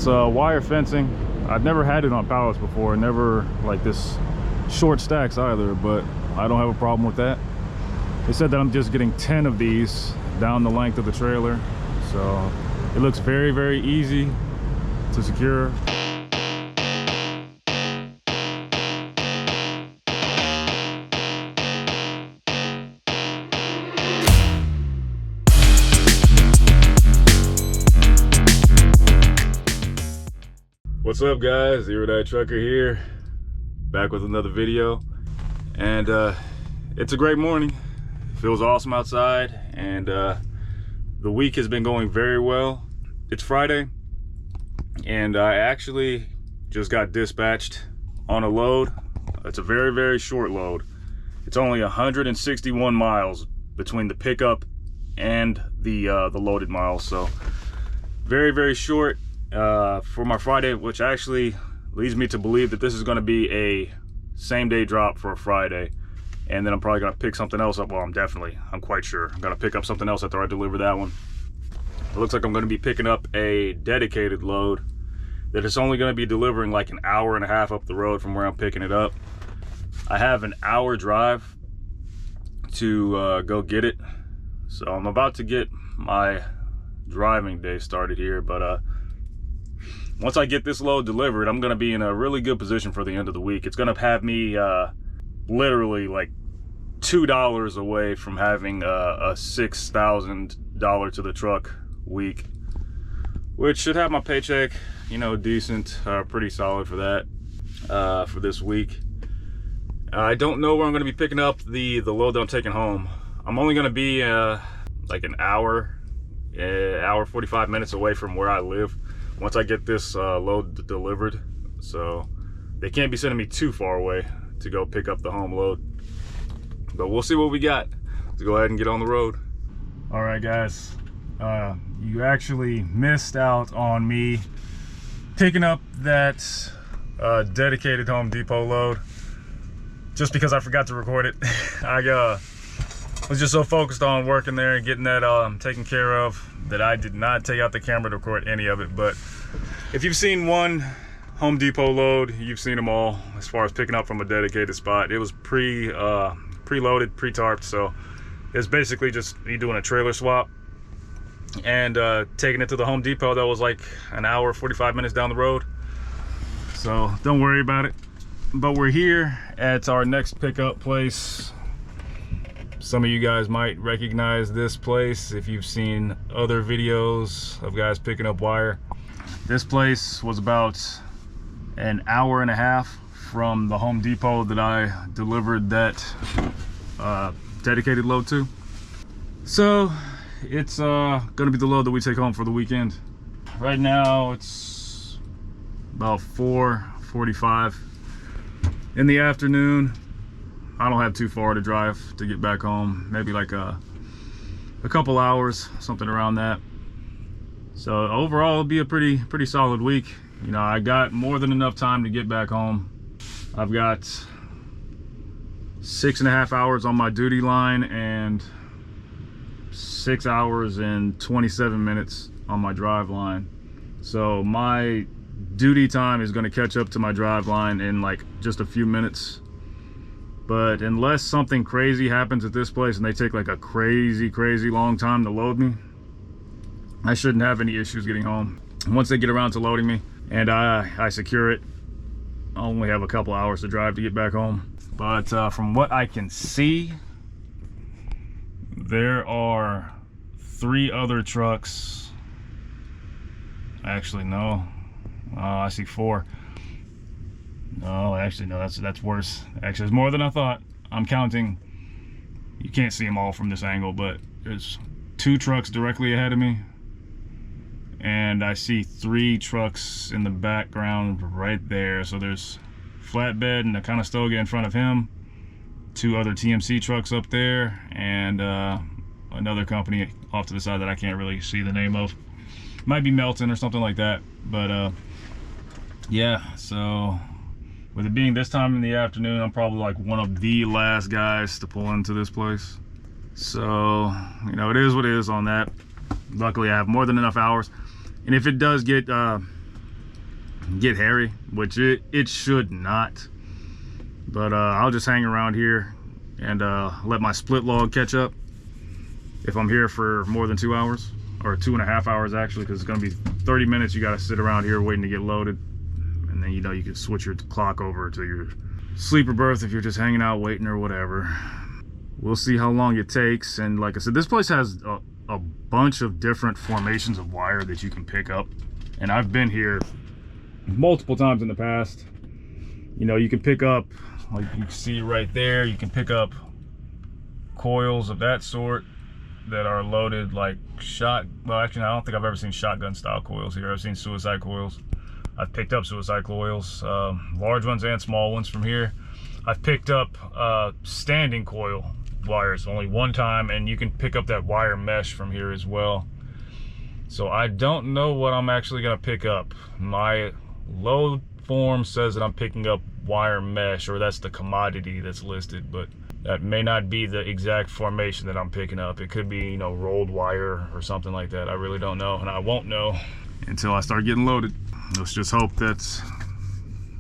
It's wire fencing. I've never had it on pallets before, never like this short stacks either, but I don't have a problem with that. They said that I'm just getting 10 of these down the length of the trailer, so it looks very, very easy to secure. What's up, guys? Zero Day Trucker here, back with another video. And it's a great morning. Feels awesome outside, and the week has been going very well. It's Friday, and I actually just got dispatched on a load. It's a very, very short load. It's only 161 miles between the pickup and the loaded miles, so very, very short for my Friday, which actually leads me to believe that this is going to be a same-day drop for a Friday. And then I'm probably gonna pick something else up. Well, I'm quite sure I'm gonna pick up something else after I deliver that one. It looks like I'm gonna be picking up a dedicated load that is only gonna be delivering like an hour and a half up the road from where I'm picking it up. I have an hour drive to go get it. So I'm about to get my driving day started here, but once I get this load delivered, I'm gonna be in a really good position for the end of the week. It's gonna have me literally like $2 away from having a $6,000 to the truck week, which should have my paycheck, you know, decent, pretty solid for that, for this week. I don't know where I'm going to be picking up the load that I'm taking home. I'm only going to be like an hour 45 minutes away from where I live once I get this load delivered, so they can't be sending me too far away to go pick up the home load. But we'll see what we got. Let's go ahead and get on the road. All right, guys, you actually missed out on me picking up that dedicated Home Depot load just because I forgot to record it. I was just so focused on working there and getting that taken care of that I did not take out the camera to record any of it. But if you've seen one Home Depot load, you've seen them all as far as picking up from a dedicated spot. It was preloaded, pre-tarped, so it's basically just me doing a trailer swap and taking it to the Home Depot that was like an hour 45 minutes down the road. So don't worry about it. But we're here at our next pickup place. Some of you guys might recognize this place if you've seen other videos of guys picking up wire. This place was about an hour and a half from the Home Depot that I delivered that dedicated load to. So it's gonna be the load that we take home for the weekend. Right now it's about 4:45 in the afternoon. I don't have too far to drive to get back home, maybe like a couple hours, something around that. So overall it'll be a pretty solid week. You know, I got more than enough time to get back home. I've got 6.5 hours on my duty line and 6 hours and 27 minutes on my drive line. So my duty time is going to catch up to my drive line in like just a few minutes. But unless something crazy happens at this place and they take like a crazy long time to load me, I shouldn't have any issues getting home. Once they get around to loading me and I secure it, I'll only have a couple hours to drive to get back home. But from what I can see, there are 3 other trucks. Actually, no. I see 4. No, actually, no, that's worse. Actually, it's more than I thought. I'm counting. You can't see them all from this angle, but there's 2 trucks directly ahead of me. And I see 3 trucks in the background right there. So there's flatbed and a Conestoga in front of him, 2 other TMC trucks up there, and another company off to the side that I can't really see the name of. Might be Melton or something like that. But yeah, so with it being this time in the afternoon, I'm probably like one of the last guys to pull into this place. So, you know, it is what it is on that. Luckily, I have more than enough hours. And if it does get get hairy, which it should not. But I'll just hang around here and let my split log catch up if I'm here for more than 2 hours, or 2.5 hours actually, because it's gonna be 30 minutes. You gotta sit around here waiting to get loaded, and then you know you can switch your clock over to your sleeper berth if you're just hanging out waiting or whatever. We'll see how long it takes. And like I said, this place has a bunch of different formations of wire that you can pick up, and I've been here multiple times in the past. You know, you can pick up, like you can see right there, you can pick up coils of that sort that are loaded like well, actually I don't think I've ever seen shotgun style coils here. I've seen suicide coils. I've picked up suicide coils, large ones and small ones from here. I've picked up standing coil wires only one time, and you can pick up that wire mesh from here as well. So I don't know what I'm actually gonna pick up. My load form says that I'm picking up wire mesh, or that's the commodity that's listed, but that may not be the exact formation that I'm picking up. It could be, you know, rolled wire or something like that. I really don't know, and I won't know until I start getting loaded. Let's just hope that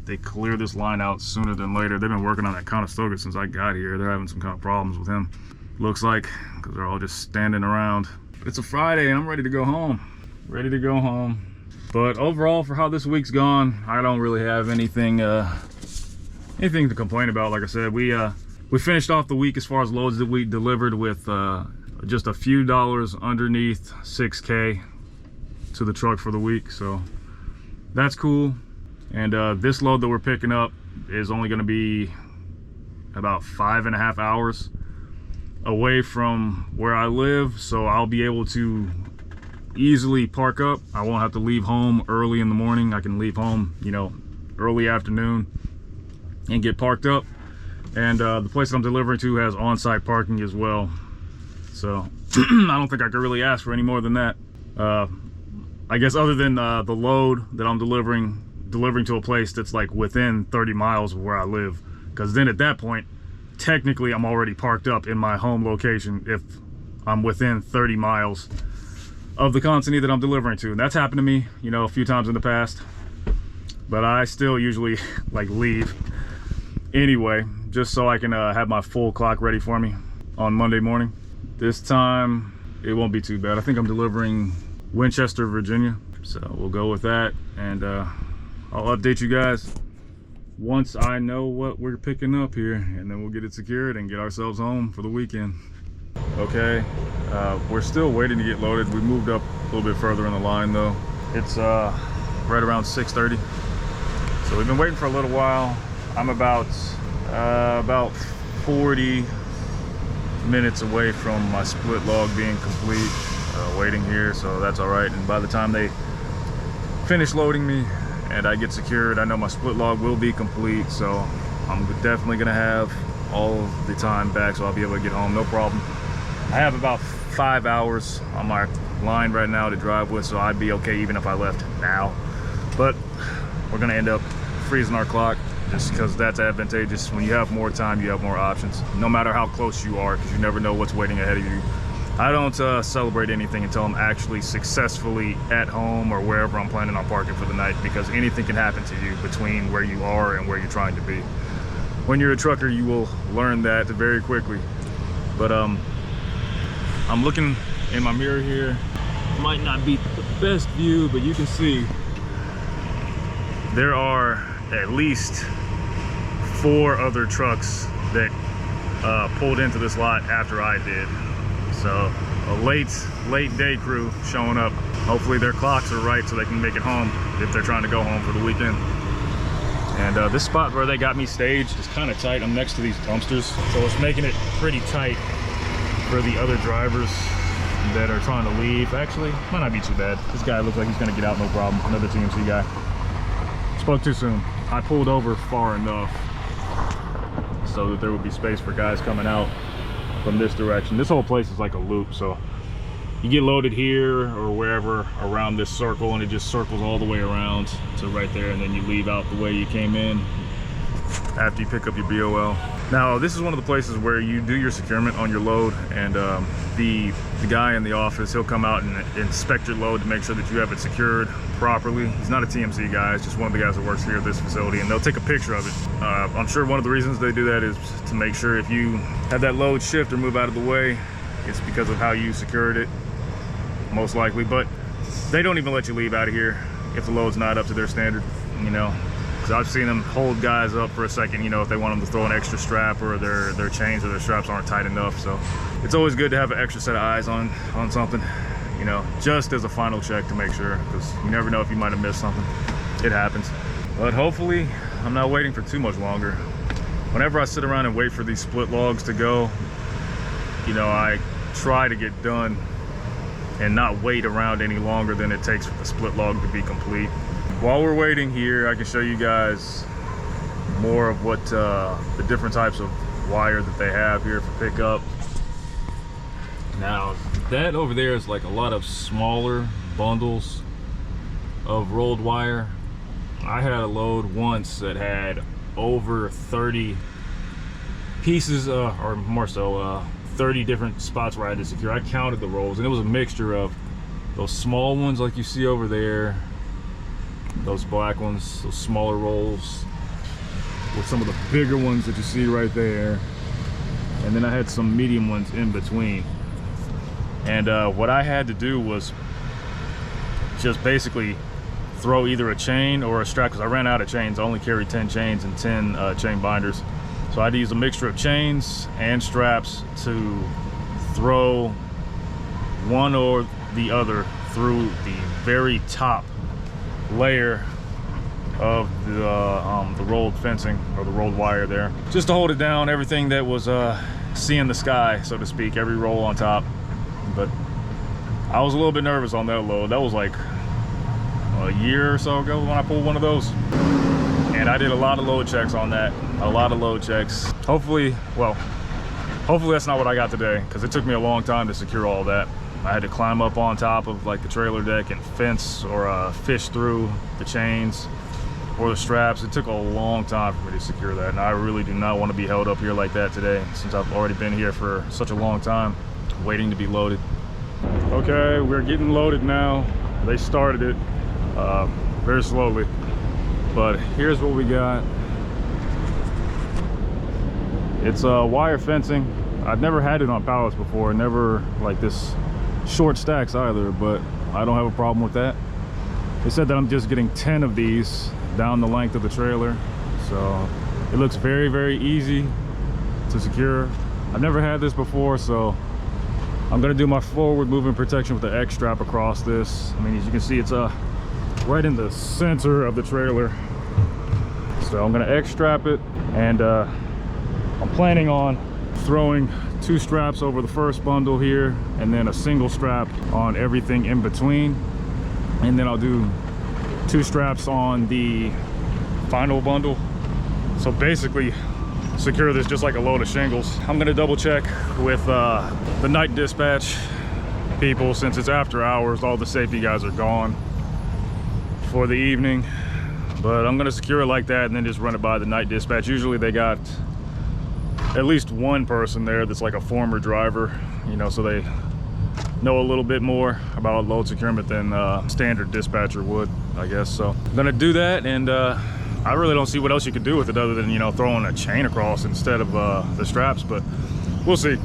they clear this line out sooner than later. They've been working on that Conestoga since I got here. They're having some kind of problems with him, looks like, because they're all just standing around. It's a Friday and I'm ready to go home. Ready to go home. But overall, for how this week's gone, I don't really have anything anything to complain about. Like I said, we finished off the week as far as loads that we delivered with just a few dollars underneath 6K to the truck for the week, so that's cool. And this load that we're picking up is only going to be about 5.5 hours away from where I live, so I'll be able to easily park up. I won't have to leave home early in the morning. I can leave home, you know, early afternoon and get parked up. And the place that I'm delivering to has on-site parking as well, so I don't think I could really ask for any more than that. I guess other than the load that I'm delivering to a place that's like within 30 miles of where I live, because then at that point technically I'm already parked up in my home location if I'm within 30 miles of the consignee that I'm delivering to. And that's happened to me, you know, a few times in the past, but I still usually like leave anyway, just so I can have my full clock ready for me on Monday morning. This time it won't be too bad. I think I'm delivering Winchester, Virginia, so we'll go with that, and I'll update you guys once I know what we're picking up here, and then we'll get it secured and get ourselves home for the weekend. Okay, we're still waiting to get loaded. We moved up a little bit further in the line though. It's right around 6:30, so we've been waiting for a little while. I'm about 40 minutes away from my split log being complete, waiting here, so that's all right. And by the time they finish loading me and I get secured, I know my split log will be complete, so I'm definitely gonna have all of the time back, so I'll be able to get home, no problem. I have about 5 hours on my line right now to drive with, so I'd be okay even if I left now. But we're gonna end up freezing our clock, just because that's advantageous. When you have more time, you have more options, no matter how close you are, because you never know what's waiting ahead of you. I don't celebrate anything until I'm actually successfully at home or wherever I'm planning on parking for the night, because anything can happen to you between where you are and where you're trying to be. When you're a trucker, you will learn that very quickly. But I'm looking in my mirror here. Might not be the best view, but you can see there are at least 4 other trucks that pulled into this lot after I did. So a late day crew showing up. Hopefully their clocks are right so they can make it home if they're trying to go home for the weekend. And this spot where they got me staged is kind of tight. I'm next to these dumpsters, so it's making it pretty tight for the other drivers that are trying to leave. Actually, might not be too bad. This guy looks like he's gonna get out no problem. Another TMC guy. Spoke too soon. I pulled over far enough so that there would be space for guys coming out from this direction. This whole place is like a loop, so you get loaded here or wherever around this circle, and it just circles all the way around to right there, and then you leave out the way you came in after you pick up your BOL. Now, this is one of the places where you do your securement on your load, and the guy in the office, he'll come out and inspect your load to make sure that you have it secured properly. He's not a TMC guy, it's just one of the guys that works here at this facility, and they'll take a picture of it. I'm sure one of the reasons they do that is to make sure if you have that load shift or move out of the way, it's because of how you secured it, most likely. But they don't even let you leave out of here if the load's not up to their standard, you know. So I've seen them hold guys up for a second, you know, if they want them to throw an extra strap or their chains or their straps aren't tight enough. So it's always good to have an extra set of eyes on something, you know, just as a final check to make sure, because you never know if you might have missed something. It happens. But hopefully I'm not waiting for too much longer. Whenever I sit around and wait for these split logs to go, you know, I try to get done and not wait around any longer than it takes for the split log to be complete. While we're waiting here, I can show you guys more of what the different types of wire that they have here for pickup. Now, that over there is like a lot of smaller bundles of rolled wire. I had a load once that had over 30 pieces, or more so, 30 different spots where I had to secure. I counted the rolls, and it was a mixture of those small ones like you see over there, those black ones, those smaller rolls, with some of the bigger ones that you see right there, and then I had some medium ones in between. And what I had to do was just basically throw either a chain or a strap, because I ran out of chains. I only carried 10 chains and 10 chain binders, so I had to use a mixture of chains and straps to throw one or the other through the very top layer of the rolled fencing, or the rolled wire there, just to hold it down, everything that was seeing the sky, so to speak, every roll on top. But I was a little bit nervous on that load. That was like a year or so ago when I pulled one of those, and I did a lot of load checks on that, a lot of load checks. Hopefully that's not what I got today, because it took me a long time to secure all that. I had to climb up on top of like the trailer deck and fence or fish through the chains or the straps. It took a long time for me to secure that, and I really do not want to be held up here like that today, since I've already been here for such a long time waiting to be loaded. Okay, we're getting loaded now. They started it very slowly, but here's what we got. It's wire fencing. I've never had it on pallets before, never like this short stacks either, but I don't have a problem with that. They said that I'm just getting 10 of these down the length of the trailer, so it looks very, very easy to secure. I've never had this before, so I'm gonna do my forward movement protection with the X strap across this. I mean, as you can see, it's right in the center of the trailer, so I'm gonna X strap it, and I'm planning on throwing 2 straps over the first bundle here, and then a single strap on everything in between, and then I'll do 2 straps on the final bundle. So basically secure this just like a load of shingles. I'm gonna double check with the night dispatch people, since it's after hours, all the safety guys are gone for the evening, but I'm gonna secure it like that and then just run it by the night dispatch. Usually they got at least one person there that's like a former driver, you know, so they know a little bit more about load securement than standard dispatcher would, I guess. So I'm gonna do that, and I really don't see what else you could do with it other than, you know, throwing a chain across instead of the straps, but we'll see.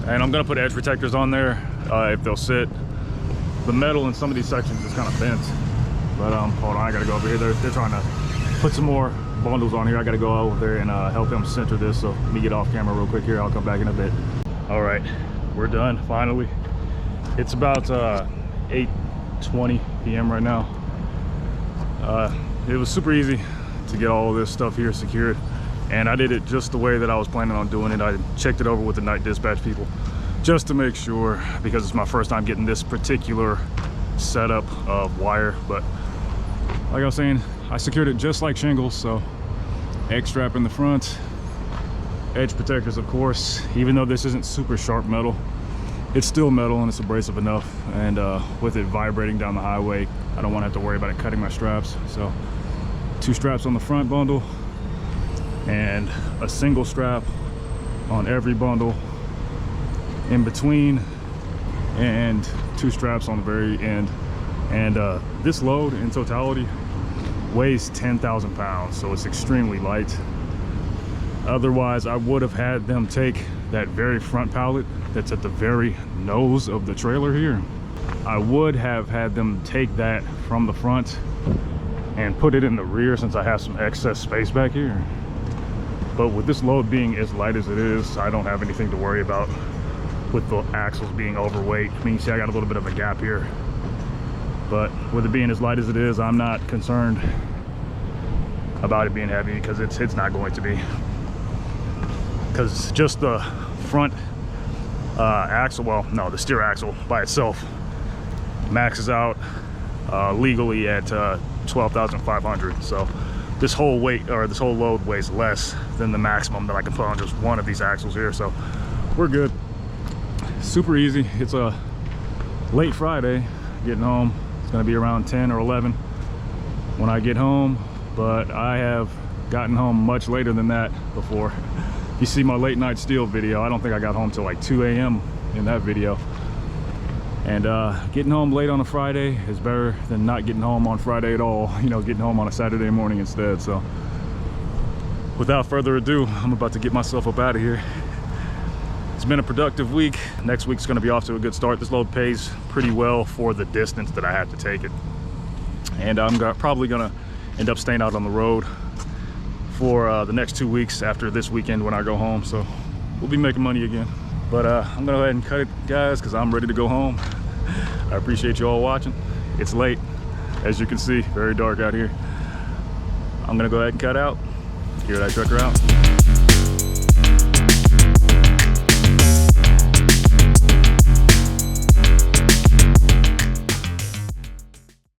And I'm gonna put edge protectors on there if they'll sit. The metal in some of these sections is kind of bent, but hold on, I gotta go over here. They're trying to put some more bundles on here. I gotta go over there and help them center this, so let me get off camera real quick here. I'll come back in a bit. All right, we're done finally. It's about 8:20 p.m. right now. It was super easy to get all of this stuff here secured, and I did it just the way that I was planning on doing it. I checked it over with the night dispatch people just to make sure, because it's my first time getting this particular setup of wire. But like I was saying, I secured it just like shingles, so X strap in the front, edge protectors of course. Even though this isn't super sharp metal, it's still metal and it's abrasive enough, and with it vibrating down the highway, I don't want to have to worry about it cutting my straps. So 2 straps on the front bundle and a single strap on every bundle in between, and 2 straps on the very end. And this load in totality weighs 10,000 pounds, so it's extremely light. Otherwise, I would have had them take that very front pallet that's at the very nose of the trailer here. I would have had them take that from the front and put it in the rear, since I have some excess space back here. But with this load being as light as it is, I don't have anything to worry about with the axles being overweight. I mean, you see I got a little bit of a gap here, but with it being as light as it is, I'm not concerned about it being heavy, because it's not going to be. Because just the front axle, well, no, the steer axle by itself maxes out legally at 12,500. So this whole weight, or this whole load, weighs less than the maximum that I can put on just one of these axles here. So we're good. Super easy. It's a late Friday getting home. It's gonna be around 10 or 11 when I get home, but I have gotten home much later than that before. You see my late night steel video, I don't think I got home till like 2 a.m. in that video. And getting home late on a Friday is better than not getting home on Friday at all, you know, getting home on a Saturday morning instead. So without further ado, I'm about to get myself up out of here. It's been a productive week. Next week's gonna be off to a good start. This load pays pretty well for the distance that I have to take it. And I'm probably gonna end up staying out on the road for the next 2 weeks after this weekend when I go home. So we'll be making money again. But I'm gonna go ahead and cut it, guys, because I'm ready to go home. I appreciate you all watching. It's late, as you can see, very dark out here. I'm gonna go ahead and cut out. Here, that trucker out.